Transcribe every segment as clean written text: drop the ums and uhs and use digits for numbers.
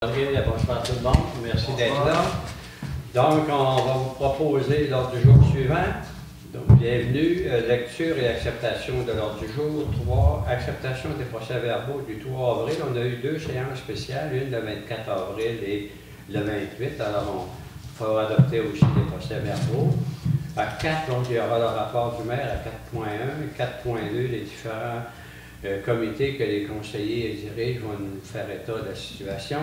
Bonsoir tout le monde, merci d'être là. Donc, on va vous proposer l'ordre du jour suivant. Donc, bienvenue, lecture et acceptation de l'ordre du jour. 3, acceptation des procès-verbaux du 3 avril. On a eu 2 séances spéciales, une le 24 avril et le 28. Alors, on fera adopter aussi les procès-verbaux. À 4, donc, il y aura le rapport du maire à 4.1 et 4.2, les différents comités que les conseillers dirigent vont nous faire état de la situation.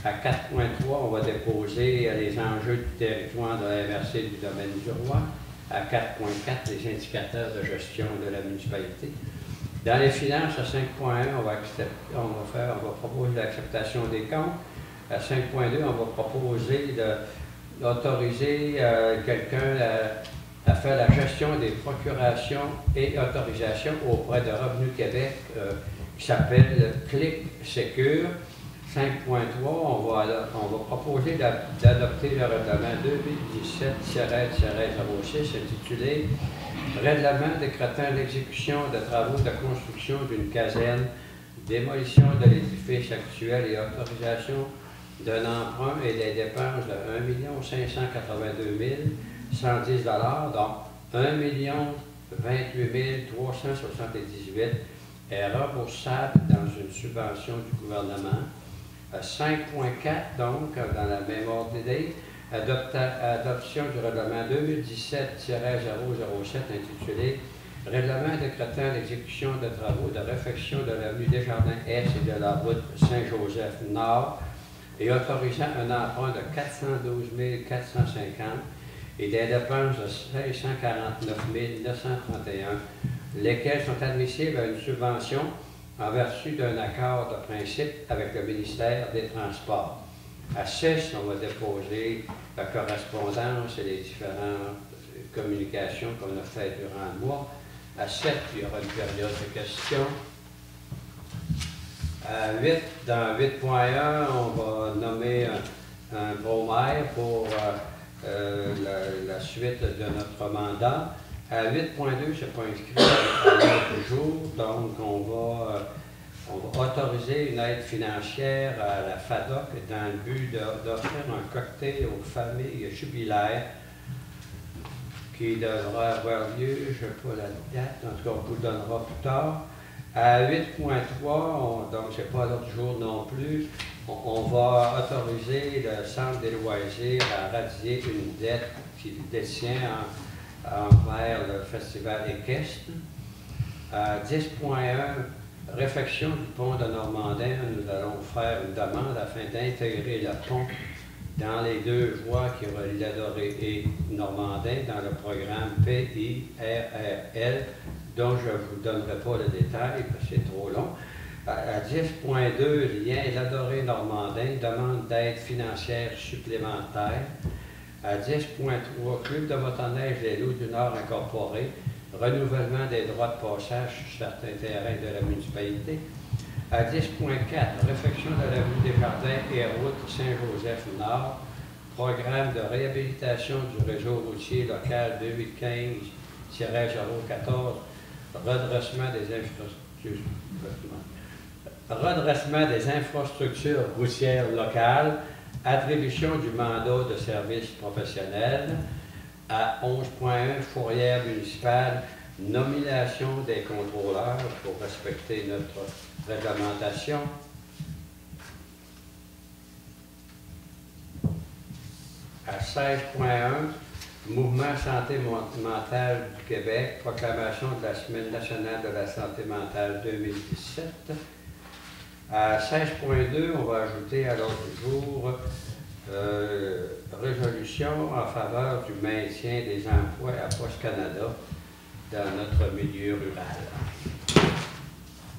À 4.3, on va déposer les enjeux du territoire de la MRC du domaine du roi. À 4.4, les indicateurs de gestion de la municipalité. Dans les finances, à 5.1, on va proposer l'acceptation des comptes. À 5.2, on va proposer d'autoriser quelqu'un à faire la gestion des procurations et autorisations auprès de Revenu Québec qui s'appelle Clic Secure. 5.3, on va proposer d'adopter le règlement 2017-06 intitulé « Règlement décrétant l'exécution de travaux de construction d'une caserne, démolition de l'édifice actuel et autorisation d'un emprunt et des dépenses de 1 582 110 $, donc 1 028 378 est remboursable dans une subvention du gouvernement. 5.4, donc, dans la même ordre d'idée, adoption du règlement 2017-007 intitulé « Règlement décrétant l'exécution de travaux de réfection de l'avenue Desjardins-Est et de la route Saint-Joseph-Nord et autorisant un emprunt de 412 450 et des dépenses de 549 931, lesquelles sont admissibles à une subvention en vertu d'un accord de principe avec le ministère des Transports. À 6, on va déposer la correspondance et les différentes communications qu'on a faites durant le mois. À 7, il y aura une période de questions. À 8, dans 8.1, on va nommer un pro-maire pour la suite de notre mandat. À 8.2, c'est pas inscrit à l'ordre du jour, donc on va autoriser une aide financière à la FADOC dans le but d'offrir un cocktail aux familles jubilaires qui devra avoir lieu, je n'ai pas la date, en tout cas on vous le donnera plus tard. À 8.3, donc c'est pas à l'ordre du jour non plus, on va autoriser le Centre des loisirs à radier une dette qu'il détient envers le festival équestre. À 10.1, réfection du pont de Normandin, nous allons faire une demande afin d'intégrer le pont dans les 2 voies qui relient Ladoré et Normandin dans le programme PIRRL, dont je ne vous donnerai pas le détail parce que c'est trop long. À 10.2, lien Ladoré-Normandin, demande d'aide financière supplémentaire. À 10.3, Club de motoneige des Loups du Nord incorporé, renouvellement des droits de passage sur certains terrains de la municipalité. À 10.4, réfection de l'avenue Desjardins et route Saint-Joseph-Nord, programme de réhabilitation du réseau routier local 2015-014, redressement des infrastructures routières locales, attribution du mandat de service professionnel. À 11.1, fourrière municipale, nomination des contrôleurs pour respecter notre réglementation. À 16.1, Mouvement Santé mentale du Québec, proclamation de la Semaine nationale de la santé mentale 2017. À 16.2, on va ajouter à l'ordre du jour résolution en faveur du maintien des emplois à Poste Canada dans notre milieu rural.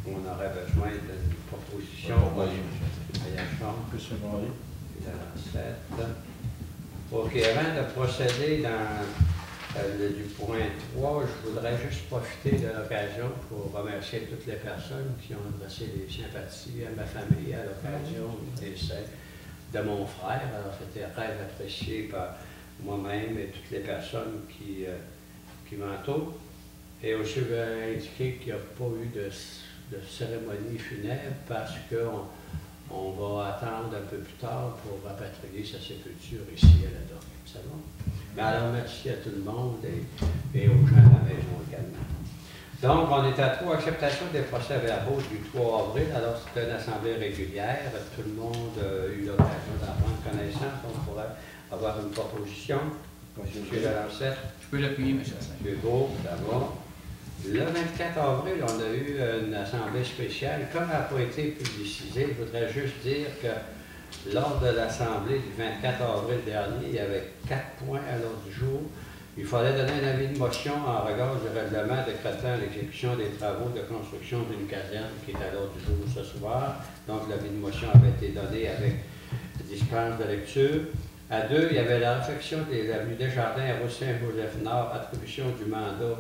On aurait besoin d'une proposition à la Chambre. OK, avant de procéder dans du point 3, je voudrais juste profiter de l'occasion pour remercier toutes les personnes qui ont adressé des sympathies à ma famille à l'occasion du décès de mon frère. Alors, c'était très apprécié par moi-même et toutes les personnes qui m'entourent. Et aussi, je vais indiquer qu'il n'y a pas eu de cérémonie funèbre parce qu'on On va attendre un peu plus tard pour rapatrier sa sépulture ici à la Dorée. Ça va? Mais alors, merci à tout le monde et aux gens à la maison également. Donc, on est à 3 acceptations des procès-verbaux du 3 avril. Alors, c'était une assemblée régulière. Tout le monde a eu l'occasion d'en prendre connaissance. On pourrait avoir une proposition. M. Delancette. Je peux l'appuyer, M. Asselin. M. Beau, d'abord. Le 24 avril, on a eu une assemblée spéciale. Comme elle n'a pas été publicisée, je voudrais juste dire que lors de l'assemblée du 24 avril dernier, il y avait 4 points à l'ordre du jour. Il fallait donner un avis de motion en regard du règlement décrétant l'exécution des travaux de construction d'une caserne qui est à l'ordre du jour ce soir. Donc, l'avis de motion avait été donné avec dispense de lecture. À 2, il y avait la réfection de l'avenue Desjardins à rue Saint-Joseph-Nord, attribution du mandat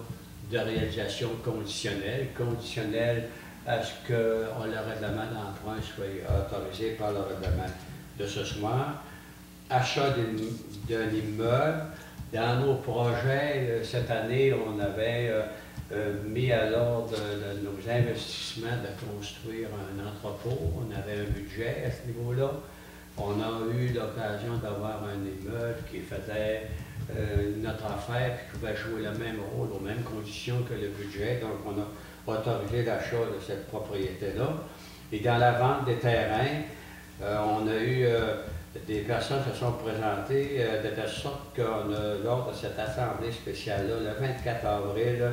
de réalisation conditionnelle à ce que le règlement d'emprunt soit autorisé par le règlement de ce soir. Achat d'un immeuble. Dans nos projets, cette année, on avait mis à l'ordre de nos investissements de construire un entrepôt. On avait un budget à ce niveau-là. On a eu l'occasion d'avoir un immeuble qui faisait notre affaire et qui pouvait jouer le même rôle, aux mêmes conditions que le budget. Donc, on a autorisé l'achat de cette propriété-là. Et dans la vente des terrains, on a eu des personnes se sont présentées de telle sorte que lors de cette assemblée spéciale-là, le 24 avril,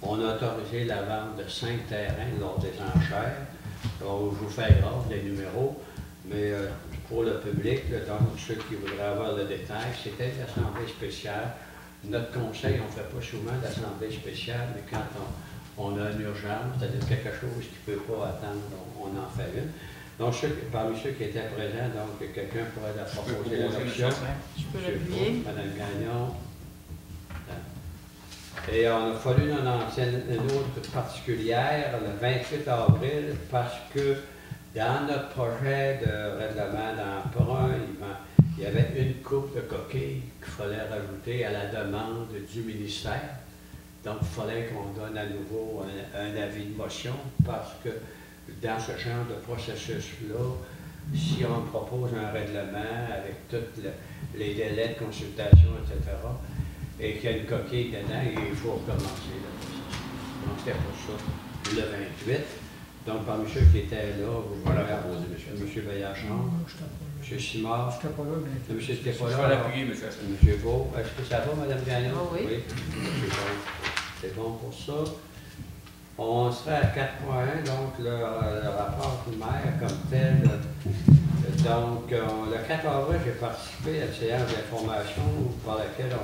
on a autorisé la vente de 5 terrains lors des enchères. Donc, je vous fais grâce des numéros, mais pour le public, donc ceux qui voudraient avoir le détail, c'était l'assemblée spéciale. Notre conseil, on ne fait pas souvent d'assemblée spéciale, mais quand on a une urgence, c'est-à-dire quelque chose qui ne peut pas attendre, on en fait une. Donc, parmi ceux qui étaient présents, donc quelqu'un pourrait la proposer la motion. Je peux l'appuyer. Mme Gagnon. Et on a fallu une autre particulière le 28 avril parce que dans notre projet de règlement d'emprunt, il y avait une coupe de coquilles qu'il fallait rajouter à la demande du ministère. Donc, il fallait qu'on donne à nouveau un avis de motion parce que dans ce genre de processus-là, si on propose un règlement avec tous les délais de consultation, etc., et qu'il y a une coquille dedans, il faut recommencer le processus. Donc, c'était pour ça le 28. Donc, parmi ceux qui étaient là, vous Voilà, voyez M. Bayachon, M. Simard, Je n'étais pas là, mais... M. Stéphane, Je vais l'appuyer, M. Asselin. M. Beau. Est-ce que ça va, Mme Gagnon? Oh oui. C'est bon pour ça. On serait à 4.1, donc le rapport primaire comme tel. Donc, le 4 avril, j'ai participé à une séance d'information par laquelle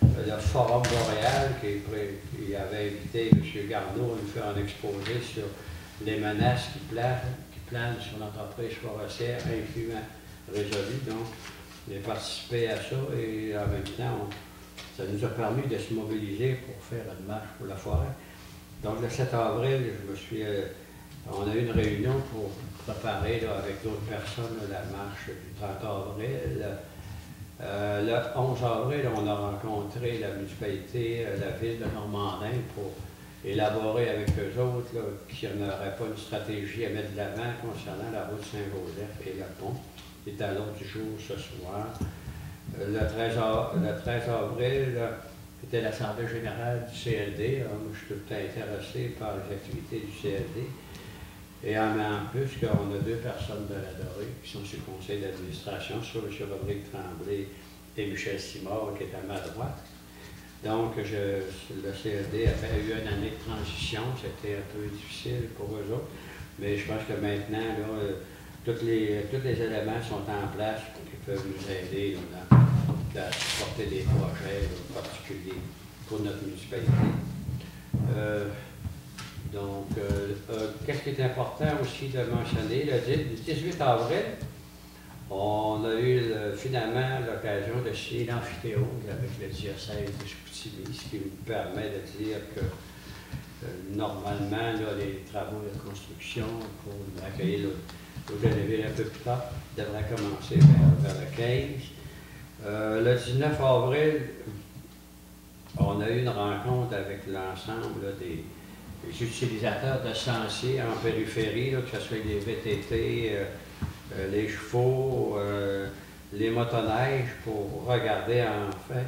le Forum Boréal, qui avait invité M. Garneau à nous faire un exposé sur les menaces qui planent sur l'entreprise forestière, incluant résolu. Donc, j'ai participé à ça et en même temps, ça nous a permis de se mobiliser pour faire une marche pour la forêt. Donc, le 7 avril, on a eu une réunion pour préparer là, avec d'autres personnes la marche du 30 avril. Le 11 avril, on a rencontré la municipalité, la ville de Normandin pour élaborer avec eux autres qu'il n'y aurait pas une stratégie à mettre de l'avant concernant la route Saint-Joseph et le pont. C'est à l'ordre du jour ce soir. Le 13 avril, c'était l'Assemblée générale du CLD. Alors, moi, je suis tout le temps intéressé par les activités du CLD. Et en plus, qu'on a 2 personnes de la Dorée qui sont sur le conseil d'administration, soit M. Rodrigue Tremblay et Michel Simard, qui est à ma droite. Donc, le CLD a eu une année de transition. C'était un peu difficile pour eux autres. Mais je pense que maintenant, là, tous les éléments sont en place qui peuvent nous aider à supporter des projets particuliers pour notre municipalité. Qu'est-ce qui est important aussi de mentionner, le 18 avril, on a eu finalement l'occasion de signer l'amphithéâtre avec le diocèse de Chicoutimi, ce qui nous permet de dire que normalement, là, les travaux de construction pour accueillir l'hôtel de ville un peu plus tard devraient commencer vers le 15. Le 19 avril, on a eu une rencontre avec l'ensemble des utilisateurs de sentiers en périphérie, là, que ce soit des VTT, les chevaux, les motoneiges pour regarder en fait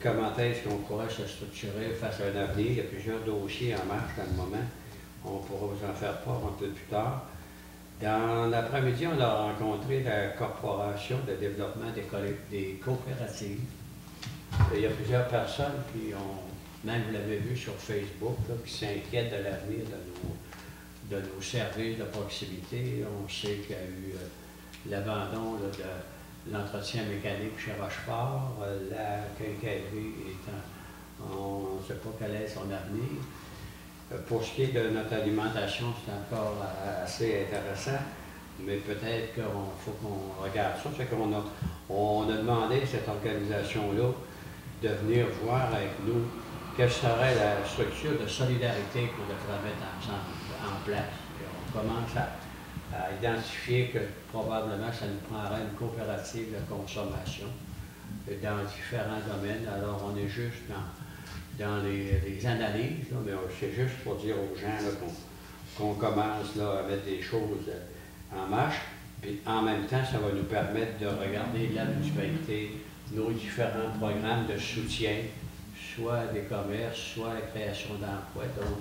comment est-ce qu'on pourrait se structurer face à un avenir. Il y a plusieurs dossiers en marche dans le moment. On pourra vous en faire part un peu plus tard. Dans l'après-midi, on a rencontré la Corporation de développement des coopératives. Il y a plusieurs personnes qui ont, même vous l'avez vu sur Facebook, là, qui s'inquiètent de l'avenir de nos services de proximité. On sait qu'il y a eu l'abandon de l'entretien mécanique chez Rochefort, la quincaillerie étant, on ne sait pas quel est son avenir. Pour ce qui est de notre alimentation, c'est encore assez intéressant, mais peut-être qu'il faut qu'on regarde ça. C'est qu'on a demandé à cette organisation-là de venir voir avec nous quelle serait la structure de solidarité qu'on devrait mettre ensemble, en place. Et on commence à identifier que probablement ça nous prendrait une coopérative de consommation dans différents domaines. Alors on est juste dans les analyses, là, mais c'est juste pour dire aux gens qu'on commence là, à mettre des choses en marche. Puis en même temps, ça va nous permettre de regarder la municipalité, nos différents programmes de soutien, soit des commerces, soit la création d'emplois. Donc,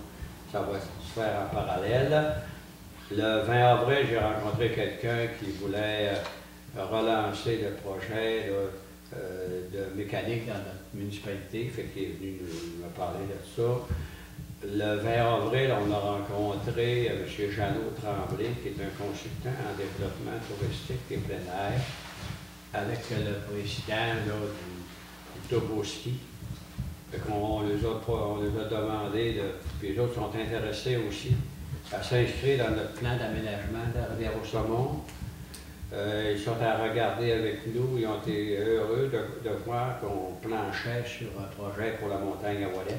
ça va se faire en parallèle. Le 20 avril, j'ai rencontré quelqu'un qui voulait relancer le projet là, de mécanique dans notre municipalité, fait qu'il est venu me parler de ça. Le 20 avril, on a rencontré M. Jeannot Tremblay, qui est un consultant en développement touristique et plein air, avec le président là, du Toboski. On les a demandé, puis les autres sont intéressés aussi, à s'inscrire dans notre plan d'aménagement de la Rivière-au-Saumon. Ils sont à regarder avec nous. Ils ont été heureux de voir qu'on planchait sur un projet pour la montagne à Wallet.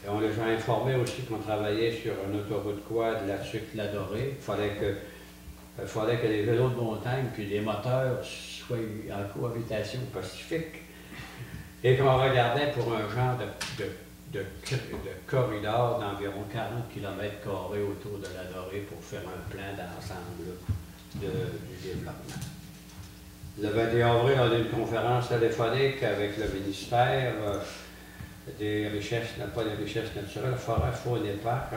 Et on les a informés aussi qu'on travaillait sur une autoroute quad là-dessus de la Dorée. Il fallait que les vélos de montagne puis les moteurs soient en cohabitation pacifique. Et qu'on regardait pour un genre de corridor d'environ 40 km² autour de la Dorée pour faire un plan d'ensemble du développement. Le 21 avril, on a eu une conférence téléphonique avec le ministère des richesses, pas des richesses naturelles, forêt, faune et parc,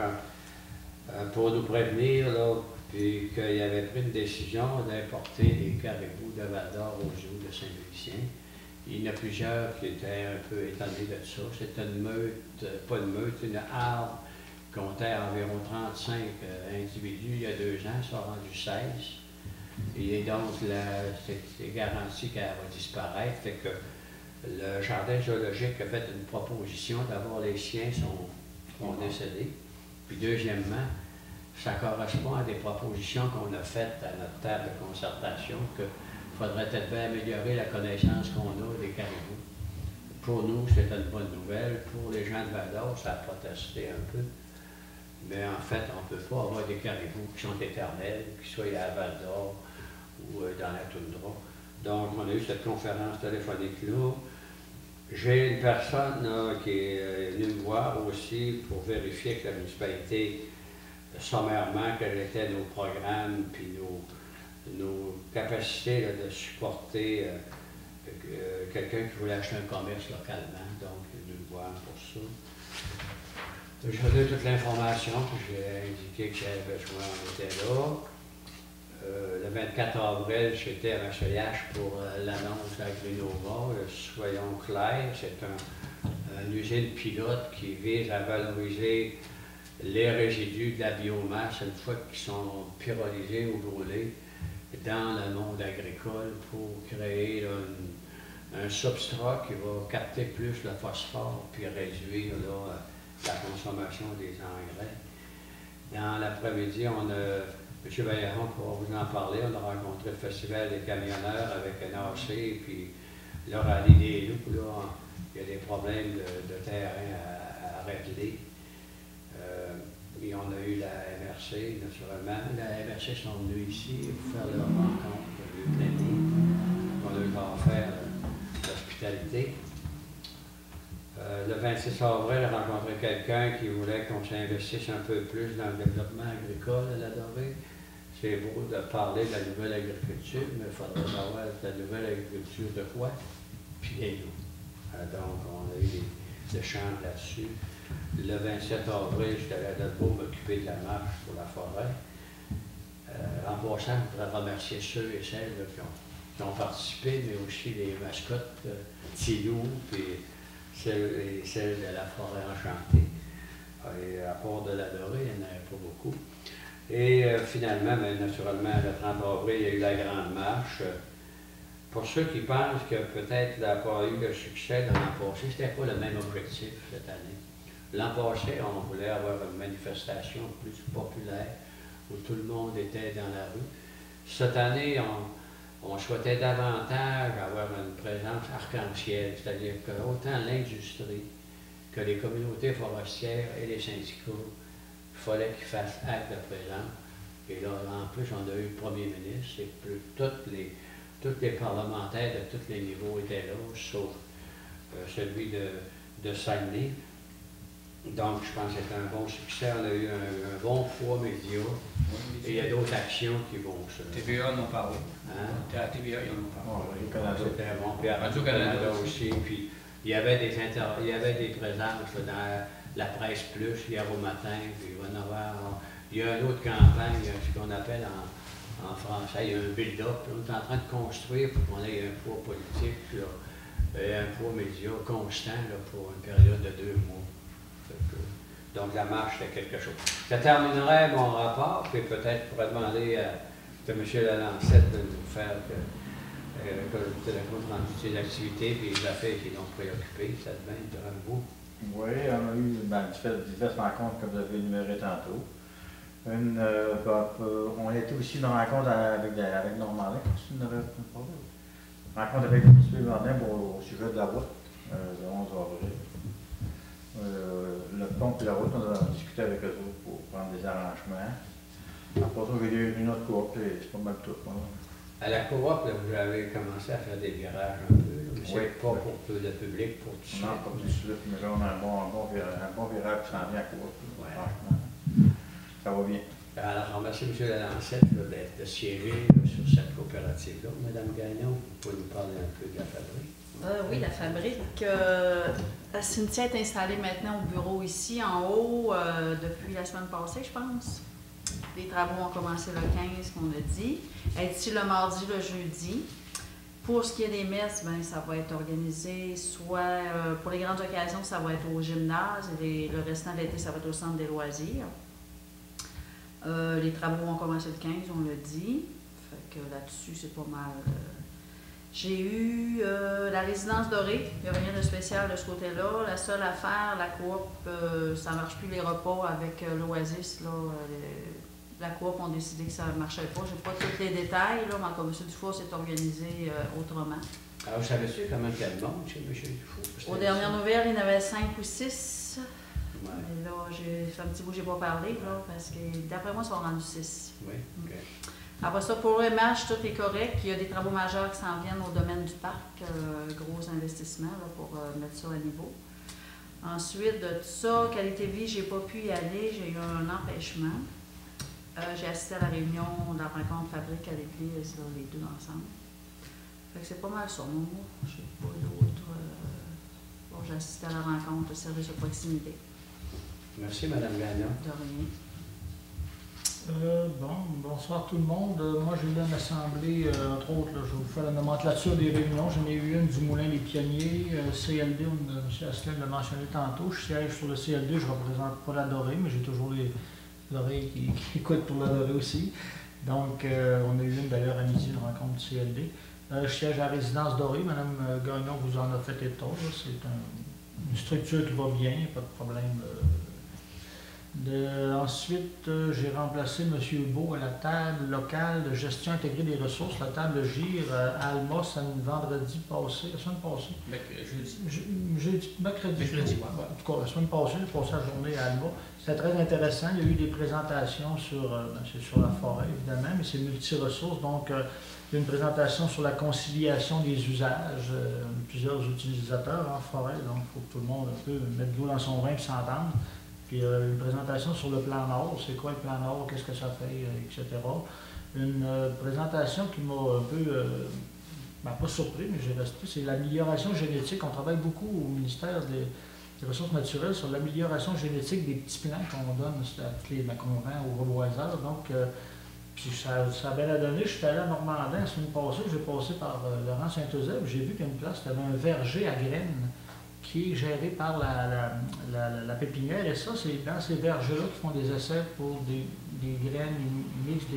pour nous prévenir, là, puis qu'il avait pris une décision d'importer des caribous de Val-d'Or aux zoo de Saint-Lucien. Il y en a plusieurs qui étaient un peu étonnés de ça. C'était une meute, pas une meute, une arme qui comptait environ 35 individus il y a 2 ans, ça a rendu 16. Et donc, c'est garanti qu'elle va disparaître. Fait que le jardin zoologique a fait une proposition d'avoir les siens sont décédés. Puis deuxièmement, ça correspond à des propositions qu'on a faites à notre table de concertation qu'il faudrait peut-être bien améliorer la connaissance qu'on a des caribous. Pour nous, c'est une bonne nouvelle. Pour les gens de Val-d'Or, ça a protesté un peu. Mais en fait, on ne peut pas avoir des caribous qui sont éternels, qui soient à Val-d'Or ou dans la toundra. Donc, on a eu cette conférence téléphonique-là. J'ai une personne là, qui est venue me voir aussi pour vérifier que la municipalité, sommairement, quels étaient nos programmes puis nos capacités là, de supporter quelqu'un qui voulait acheter un commerce localement. Donc, il est venu me voir pour ça. J'ai donné toute l'information, puis j'ai indiqué que j'avais besoin, on était là. Le 24 avril, j'étais à Masseliache pour l'annonce d'Agrinova. Soyons clairs, c'est une usine pilote qui vise à valoriser les résidus de la biomasse une fois qu'ils sont pyrolysés ou brûlés dans le monde agricole pour créer là, un substrat qui va capter plus le phosphore puis réduire là, la consommation des engrais. Dans l'après-midi, on a M. Bailleron pourra vous en parler. On a rencontré le Festival des camionneurs avec NAC, puis la rallye des loups. Là, il y a des problèmes de terrain à régler. Et on a eu la MRC, naturellement. La MRC sont venus ici pour faire leur rencontre, le planning. On a eu à faire l'hospitalité. Le 26 avril, j'ai rencontré quelqu'un qui voulait qu'on s'investisse un peu plus dans le développement agricole à la Dorée. c'est beau de parler de la nouvelle agriculture, mais il faudrait savoir de la nouvelle agriculture de quoi? Puis des loups. Donc, on a eu des échanges là-dessus. Le 27 avril, j'étais allé à Delvaux m'occuper de la marche pour la forêt. En passant, je voudrais remercier ceux et celles là, qui ont participé, mais aussi les mascottes, Tilou, puis celles et celles de la forêt enchantée. Et à part de l'adorer, il n'y en avait pas beaucoup. Et finalement, mais naturellement, le 30 avril, il y a eu la grande marche. Pour ceux qui pensent que peut-être il n'a pas eu le succès de l'an passé, ce n'était pas le même objectif cette année. L'an passé, on voulait avoir une manifestation plus populaire où tout le monde était dans la rue. Cette année, on souhaitait davantage avoir une présence arc-en-ciel, c'est-à-dire que autant l'industrie que les communautés forestières et les syndicats, il fallait qu'ils fassent acte de présence. Et là, en plus, on a eu le premier ministre et plus tous les parlementaires de tous les niveaux étaient là, sauf celui de Saguenay. Donc, je pense que c'était un bon succès. On a eu un bon poids média. Et il y a d'autres actions qui vont se... TVA en ont parlé. Hein? À TVA, ils en ont parlé. C'était bon. Puis à Radio-Canada aussi. Puis il y avait des présences là, dans la presse plus hier au matin. Puis il va y en avoir... Il y a une autre campagne, ce qu'on appelle en français, il y a un build-up. On est en train de construire pour qu'on ait un poids politique, là, et un poids média constant là, pour une période de 2 mois. Donc la marche, c'est quelque chose. Ça terminerait mon rapport, puis peut-être je pourrais demander à M. Lalancette de nous faire le compte rendu de ses activités et les affaires qui l'ont préoccupé. Ça devient devant vous. Oui, on a eu diverses rencontres, comme vous avez énuméré tantôt. On a été aussi une rencontre avec Normandin, une rencontre avec M. Normandin au sujet de la route, le 11 avril. Le pont et la route, on a discuté avec eux autres pour prendre des arrangements. Après ça, j'ai eu une autre coop, c'est pas mal tout. À la coop, là, vous avez commencé à faire des virages un peu, là, mais c'est oui, pas pour tout le public, pour tout de suite. Non, pas tout de suite, mais là, on a un bon virage qui s'en vient à coop. Ouais. Franchement, ça va bien. Alors, je remercie M. Lalancette de siéger sur cette coopérative-là. Mme Gagnon, vous pouvez nous parler un peu de la fabrique? Oui, la fabrique. Cynthia est installée maintenant au bureau ici, en haut, depuis la semaine passée, je pense. Les travaux ont commencé le 15, qu'on a dit. Elle est ici le mardi, le jeudi. Pour ce qui est des messes, ben, ça va être organisé soit pour les grandes occasions, ça va être au gymnase, et le restant de l'été, ça va être au centre des loisirs. Les travaux ont commencé le 15, on l'a dit. Fait que là-dessus, c'est pas mal. J'ai eu la résidence dorée. Il n'y a rien de spécial de ce côté-là. La seule affaire, la coop, ça ne marche plus les repas avec l'Oasis. La coop ont décidé que ça ne marchait pas. Je n'ai pas tous les détails, là, mais comme M. Dufour s'est organisé autrement. Alors, vous savez-tu comment il y a de monde chez M. Dufour? Aux dernières nouvelles, il y en avait 5 ou 6. Ouais. Mais là, j'ai fait un petit bout, je n'ai pas parlé, là, parce que d'après moi, ils sont rendus 6. Oui, OK. Après ça, pour le match, tout est correct. Il y a des travaux majeurs qui s'en viennent au domaine du parc, gros investissements là, pour mettre ça à niveau. Ensuite, de tout ça, qualité de vie, j'ai pas pu y aller, j'ai eu un empêchement. J'ai assisté à la réunion de la rencontre fabrique à l'église, les deux ensemble. Fait que c'est pas mal ça, moi. Je sais pas d'autres. Bon, j'ai assisté à la rencontre de service de proximité. Merci, Mme Gagnon. De rien. Bonsoir tout le monde. Moi, j'ai eu une assemblée, entre autres, là, je vais vous faire la nomenclature des réunions. J'en ai eu une du Moulin Les Pionniers, CLD, M. Asselin l'a mentionné tantôt. Je siège sur le CLD, je ne représente pas la Dorée, mais j'ai toujours l'oreille qui écoute pour la Dorée aussi. Donc, on a eu une d'ailleurs à midi, une rencontre du CLD. Je siège à la résidence Dorée. Mme Gagnon vous en a fait état. C'est une structure qui va bien, pas de problème. Ensuite, j'ai remplacé M. Beau à la table locale de gestion intégrée des ressources, la table GIR à Alma, vendredi passé, la semaine passée. Mercredi, ouais. En tout cas, la semaine passée, j'ai passé la journée à Alma. C'était très intéressant. Il y a eu des présentations c'est sur la forêt, évidemment, mais c'est multi-ressources. Donc, il y a une présentation sur la conciliation des usages, plusieurs utilisateurs en forêt. Donc, il faut que tout le monde un peu mette de l'eau dans son vin et s'entende. Puis une présentation sur le plan Nord, c'est quoi le plan Nord, qu'est-ce que ça fait, etc. Une présentation qui m'a un peu, pas surpris, mais j'ai resté, c'est l'amélioration génétique. On travaille beaucoup au ministère des Ressources naturelles sur l'amélioration génétique des petits plants qu'on donne qu'on vend aux reboiseurs. Donc, puis ça a bien donné. Je suis allé à Normandin la semaine passée, j'ai passé par Laurent Saint-Eusèbe, j'ai vu qu'il y a une place, il y avait un verger à graines qui est géré par la pépinière. Et ça, c'est dans ces vergers-là qui font des essais pour des graines, ils mixent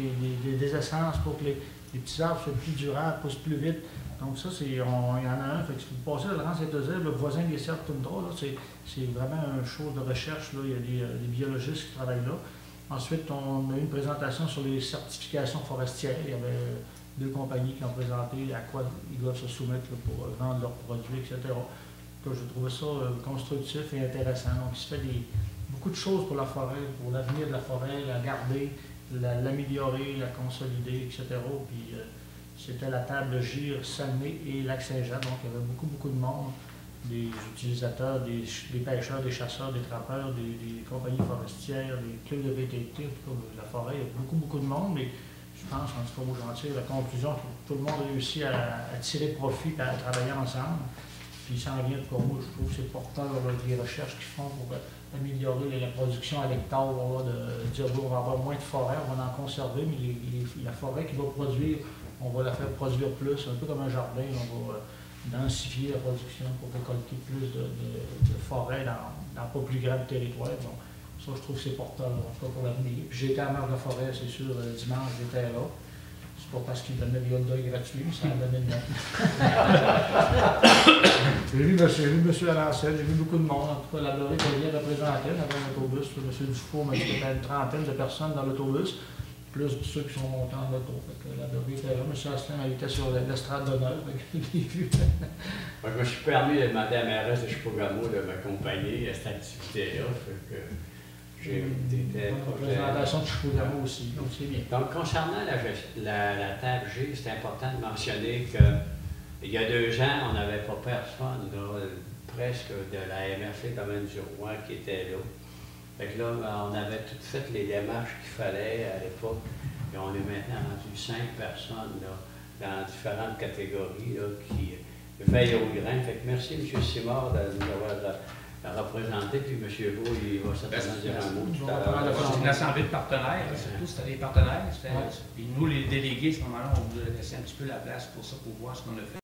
des essences pour que les petits arbres soient plus durables, poussent plus vite. Donc ça, il y en a un. Fait que si vous passez à Laurent Saint-Eusèbe, le voisin des Serres Toundra, c'est vraiment une chose de recherche. Là. Il y a des biologistes qui travaillent là. Ensuite, on a eu une présentation sur les certifications forestières. Il y avait 2 compagnies qui ont présenté à quoi ils doivent se soumettre là, pour vendre leurs produits, etc. Donc, je trouvais ça constructif et intéressant. Donc, il se fait beaucoup de choses pour la forêt, pour l'avenir de la forêt, la garder, l'améliorer, la consolider, etc. Puis, c'était la table Gire, Saguenay et Lac-Saint-Jean. Donc, il y avait beaucoup de monde, des utilisateurs, des pêcheurs, des chasseurs, des trappeurs, des compagnies forestières, des clubs de VTT, en tout cas, la forêt. Il y a beaucoup de monde. Mais je pense, en tout cas, moi, j'en tire la conclusion que tout le monde réussit à tirer profit et à travailler ensemble. Puis ça en vient de moi, je trouve que c'est porteur des recherches qu'ils font pour améliorer la production à l'hectare. On va dire on va avoir moins de forêt, on va en conserver, mais la forêt qui va produire, on va la faire produire plus, un peu comme un jardin, on va densifier la production pour récolter plus de forêt dans pas plus grand territoire. Donc, ça, je trouve que c'est porteur en tout cas pour l'avenir. Puis j'ai été à Marge de la Forêt, c'est sûr, dimanche, j'étais là. C'est pas parce qu'ils donnaient des hot dogs gratuits, mais ça a donné le nom. J'ai vu M. Alancette, j'ai vu beaucoup de monde. En tout cas, la Dorée était bien représentée. On avait un autobus. M. Dufour m'a dit qu'il y avait une trentaine de personnes dans l'autobus, plus ceux qui sont montés en auto. La Dorée était là. M. Asselin était sur l'estrade d'honneur. Je me suis permis de demander à la mairesse de Chipougamau de m'accompagner à cette activité-là. J'ai été une présentation de Chipougamau aussi, donc c'est bien. Donc, concernant la table G, c'est important de mentionner qu'il y a 2 ans, on n'avait pas personne, là, presque de la MRC Domaine du Roi qui était là. Fait que là, on avait toutes fait les démarches qu'il fallait à l'époque, et on est maintenant rendu 5 personnes là, dans différentes catégories là, qui veillent au grain. Fait que merci M. Simard de nous avoir représenté, puis M. Beau, il va certainement dire un mot tout à l'heure. C'est une assemblée de partenaires, surtout c'était des partenaires. Puis nous, les délégués, à ce moment-là, on voulait laisser un petit peu la place pour ça, pour voir ce qu'on a fait.